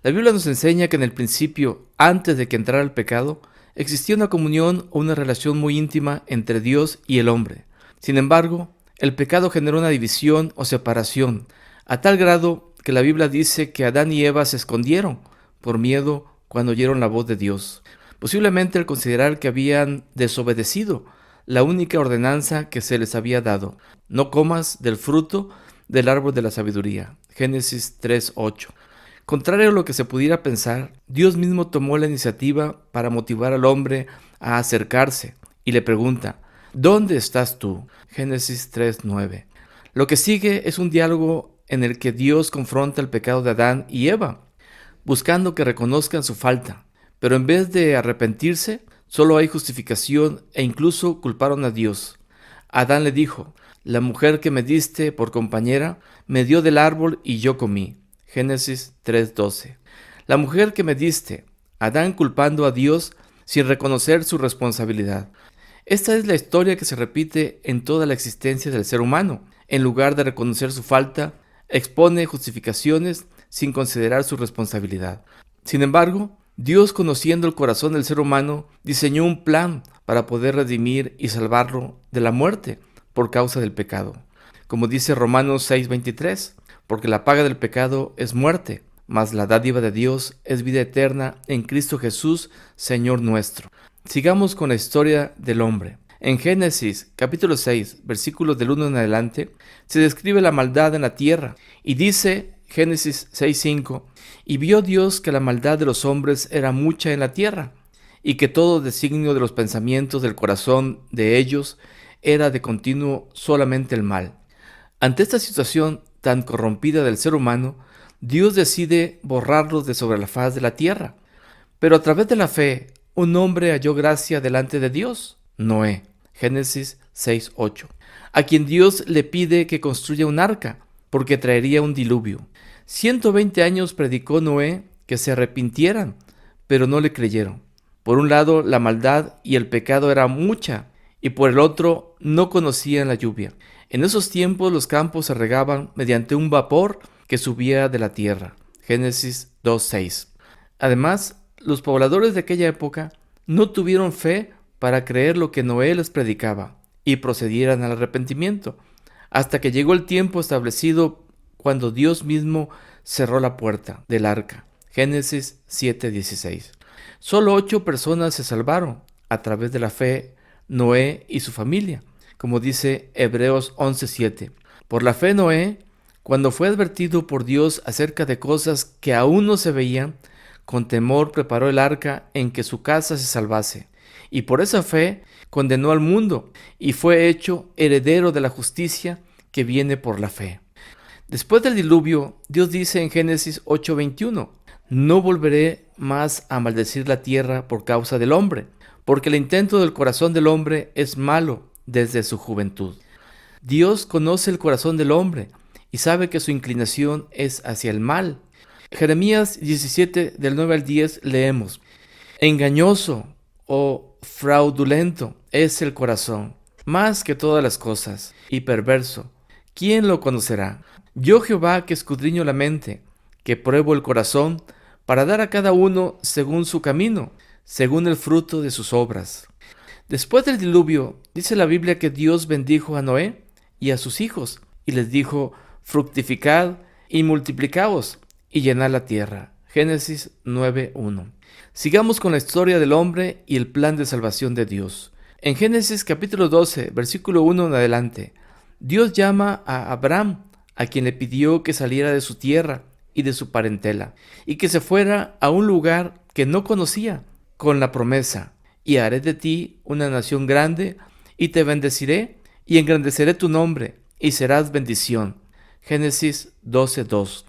La Biblia nos enseña que en el principio, antes de que entrara el pecado, existía una comunión o una relación muy íntima entre Dios y el hombre. Sin embargo, el pecado generó una división o separación, a tal grado que la Biblia dice que Adán y Eva se escondieron por miedo cuando oyeron la voz de Dios, posiblemente al considerar que habían desobedecido la única ordenanza que se les había dado: no comas del fruto del árbol de la sabiduría. Génesis 3:8. Contrario a lo que se pudiera pensar, Dios mismo tomó la iniciativa para motivar al hombre a acercarse y le pregunta: ¿dónde estás tú? Génesis 3:9. Lo que sigue es un diálogo en el que Dios confronta el pecado de Adán y Eva, buscando que reconozcan su falta. Pero en vez de arrepentirse, solo hay justificación e incluso culparon a Dios. Adán le dijo: la mujer que me diste por compañera me dio del árbol y yo comí. Génesis 3:12. La mujer que me diste, Adán culpando a Dios sin reconocer su responsabilidad. Esta es la historia que se repite en toda la existencia del ser humano. En lugar de reconocer su falta, expone justificaciones sin considerar su responsabilidad. Sin embargo, Dios, conociendo el corazón del ser humano, diseñó un plan para poder redimir y salvarlo de la muerte por causa del pecado. Como dice Romanos 6:23, porque la paga del pecado es muerte, mas la dádiva de Dios es vida eterna en Cristo Jesús, Señor nuestro. Sigamos con la historia del hombre. En Génesis capítulo 6, versículos del 1 en adelante, se describe la maldad en la tierra y dice Génesis 6:5, y vio Dios que la maldad de los hombres era mucha en la tierra, y que todo designio de los pensamientos del corazón de ellos era de continuo solamente el mal. Ante esta situación tan corrompida del ser humano, Dios decide borrarlos de sobre la faz de la tierra. Pero a través de la fe, un hombre halló gracia delante de Dios: Noé. Génesis 6:8, a quien Dios le pide que construya un arca, porque traería un diluvio. 120 años predicó Noé que se arrepintieran, pero no le creyeron. Por un lado, la maldad y el pecado era mucha, y por el otro, no conocían la lluvia. En esos tiempos los campos se regaban mediante un vapor que subía de la tierra. Génesis 2:6. Además, los pobladores de aquella época no tuvieron fe para creer lo que Noé les predicaba y procedieran al arrepentimiento, hasta que llegó el tiempo establecido cuando Dios mismo cerró la puerta del arca. Génesis 7:16. Solo 8 personas se salvaron a través de la fe: Noé y su familia, como dice Hebreos 11:7. Por la fe Noé, cuando fue advertido por Dios acerca de cosas que aún no se veían, con temor preparó el arca en que su casa se salvase. Y por esa fe condenó al mundo y fue hecho heredero de la justicia que viene por la fe. Después del diluvio, Dios dice en Génesis 8:21, no volveré más a maldecir la tierra por causa del hombre, porque el intento del corazón del hombre es malo desde su juventud. Dios conoce el corazón del hombre y sabe que su inclinación es hacia el mal. Jeremías 17, del 9 al 10, leemos: engañoso o fraudulento es el corazón, más que todas las cosas, y perverso. ¿Quién lo conocerá? Yo, Jehová, que escudriño la mente, que pruebo el corazón, para dar a cada uno según su camino, según el fruto de sus obras. Después del diluvio, dice la Biblia que Dios bendijo a Noé y a sus hijos, y les dijo: fructificad y multiplicaos, y llenad la tierra. Génesis 9:1. Sigamos con la historia del hombre y el plan de salvación de Dios. En Génesis capítulo 12, versículo 1 en adelante, Dios llama a Abraham, a quien le pidió que saliera de su tierra y de su parentela, y que se fuera a un lugar que no conocía, con la promesa: y haré de ti una nación grande, y te bendeciré, y engrandeceré tu nombre, y serás bendición. Génesis 12:2.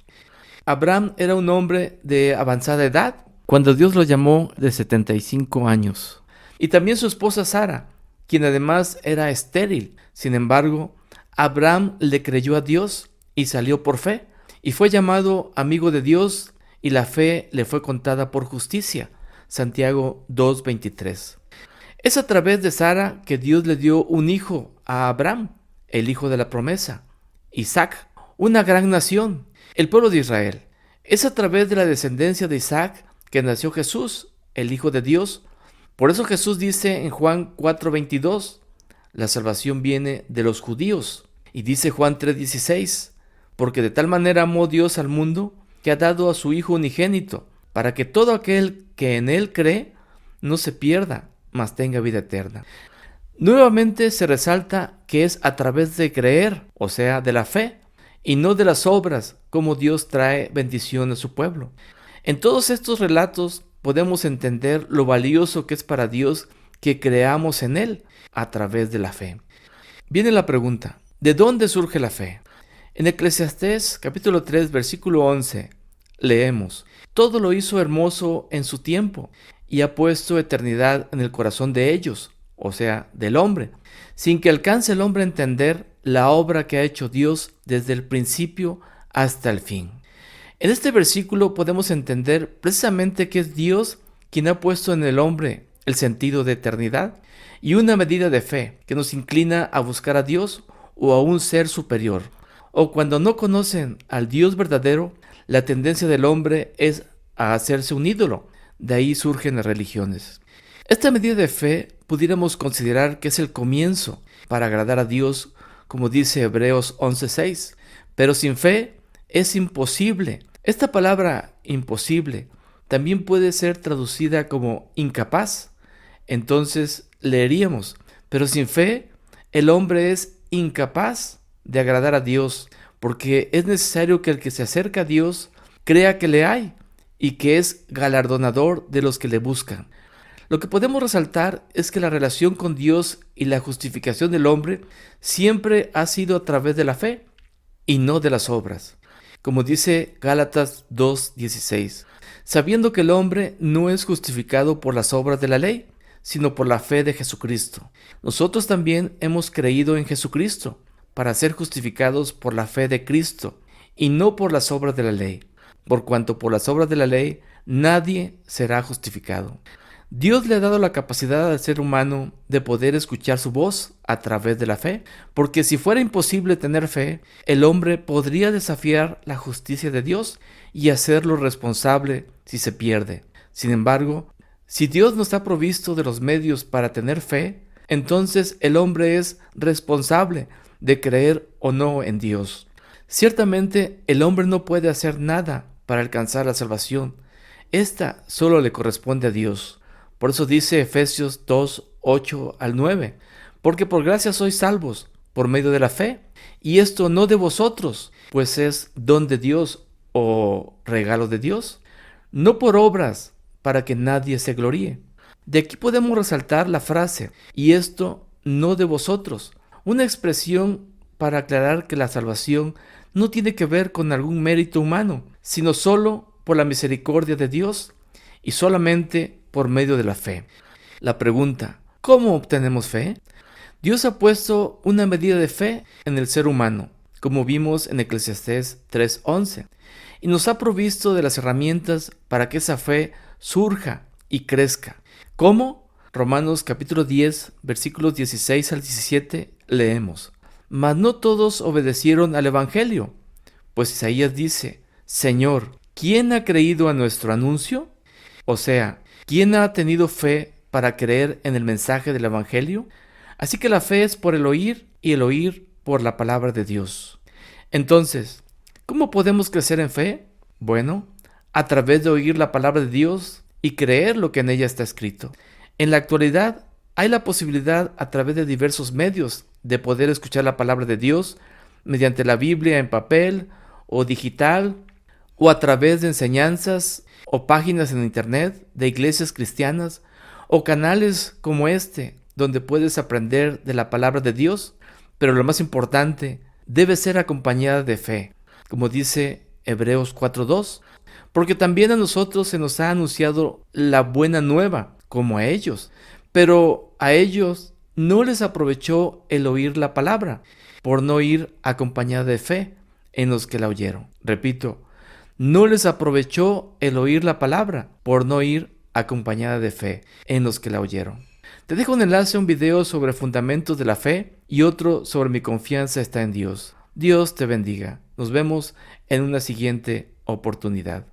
Abraham era un hombre de avanzada edad cuando Dios lo llamó, de 75 años. Y también su esposa Sara, quien además era estéril. Sin embargo, Abraham le creyó a Dios y salió por fe, y fue llamado amigo de Dios, y la fe le fue contada por justicia. Santiago 2:23. Es a través de Sara que Dios le dio un hijo a Abraham, el hijo de la promesa, Isaac, una gran nación, el pueblo de Israel. Es a través de la descendencia de Isaac que nació Jesús, el Hijo de Dios. Por eso Jesús dice en Juan 4:22, la salvación viene de los judíos. Y dice Juan 3:16, porque de tal manera amó Dios al mundo que ha dado a su Hijo unigénito, para que todo aquel que en él cree no se pierda, mas tenga vida eterna. Nuevamente se resalta que es a través de creer, o sea, de la fe, y no de las obras, como Dios trae bendición a su pueblo. En todos estos relatos podemos entender lo valioso que es para Dios que creamos en Él a través de la fe. Viene la pregunta, ¿de dónde surge la fe? En Eclesiastés capítulo 3, versículo 11, leemos, todo lo hizo hermoso en su tiempo, y ha puesto eternidad en el corazón de ellos, o sea, del hombre, sin que alcance el hombre a entender la obra que ha hecho Dios desde el principio hasta el fin. En este versículo podemos entender precisamente que es Dios quien ha puesto en el hombre el sentido de eternidad y una medida de fe que nos inclina a buscar a Dios o a un ser superior. O cuando no conocen al Dios verdadero, la tendencia del hombre es a hacerse un ídolo. De ahí surgen las religiones. Esta medida de fe pudiéramos considerar que es el comienzo para agradar a Dios, como dice Hebreos 11:6. Pero sin fe es imposible. Esta palabra imposible también puede ser traducida como incapaz. Entonces leeríamos, pero sin fe el hombre es incapaz de agradar a Dios, porque es necesario que el que se acerca a Dios crea que le hay y que es galardonador de los que le buscan. Lo que podemos resaltar es que la relación con Dios y la justificación del hombre siempre ha sido a través de la fe y no de las obras. Como dice Gálatas 2:16, sabiendo que el hombre no es justificado por las obras de la ley, sino por la fe de Jesucristo. Nosotros también hemos creído en Jesucristo para ser justificados por la fe de Cristo y no por las obras de la ley, por cuanto por las obras de la ley nadie será justificado. Dios le ha dado la capacidad al ser humano de poder escuchar su voz a través de la fe, porque si fuera imposible tener fe, el hombre podría desafiar la justicia de Dios y hacerlo responsable si se pierde. Sin embargo, si Dios nos ha provisto de los medios para tener fe, entonces el hombre es responsable de creer o no en Dios. Ciertamente, el hombre no puede hacer nada para alcanzar la salvación. Esta solo le corresponde a Dios. Por eso dice Efesios 2:8-9, porque por gracia sois salvos por medio de la fe, y esto no de vosotros, pues es don de Dios o regalo de Dios, no por obras, para que nadie se gloríe. De aquí podemos resaltar la frase, y esto no de vosotros, una expresión para aclarar que la salvación no tiene que ver con algún mérito humano, sino solo por la misericordia de Dios y solamente por medio de la fe. La pregunta, ¿cómo obtenemos fe? Dios ha puesto una medida de fe en el ser humano, como vimos en Eclesiastés 3:11, y nos ha provisto de las herramientas para que esa fe surja y crezca. ¿Cómo? Romanos capítulo 10, versículos 16-17, leemos, mas no todos obedecieron al Evangelio, pues Isaías dice, Señor, ¿quién ha creído a nuestro anuncio? O sea, ¿quién ha tenido fe para creer en el mensaje del Evangelio? Así que la fe es por el oír y el oír por la palabra de Dios. Entonces, ¿cómo podemos crecer en fe? Bueno, a través de oír la palabra de Dios y creer lo que en ella está escrito. En la actualidad, hay la posibilidad a través de diversos medios de poder escuchar la palabra de Dios mediante la Biblia en papel o digital o a través de enseñanzas o páginas en internet de iglesias cristianas o canales como este donde puedes aprender de la palabra de Dios, pero lo más importante, debe ser acompañada de fe, como dice Hebreos 4:2, porque también a nosotros se nos ha anunciado la buena nueva, como a ellos, pero a ellos no les aprovechó el oír la palabra, por no ir acompañada de fe en los que la oyeron. Repito, no les aprovechó el oír la palabra, por no ir acompañada de fe en los que la oyeron. Te dejo un enlace a un video sobre fundamentos de la fe y otro sobre mi confianza está en Dios. Dios te bendiga. Nos vemos en una siguiente oportunidad.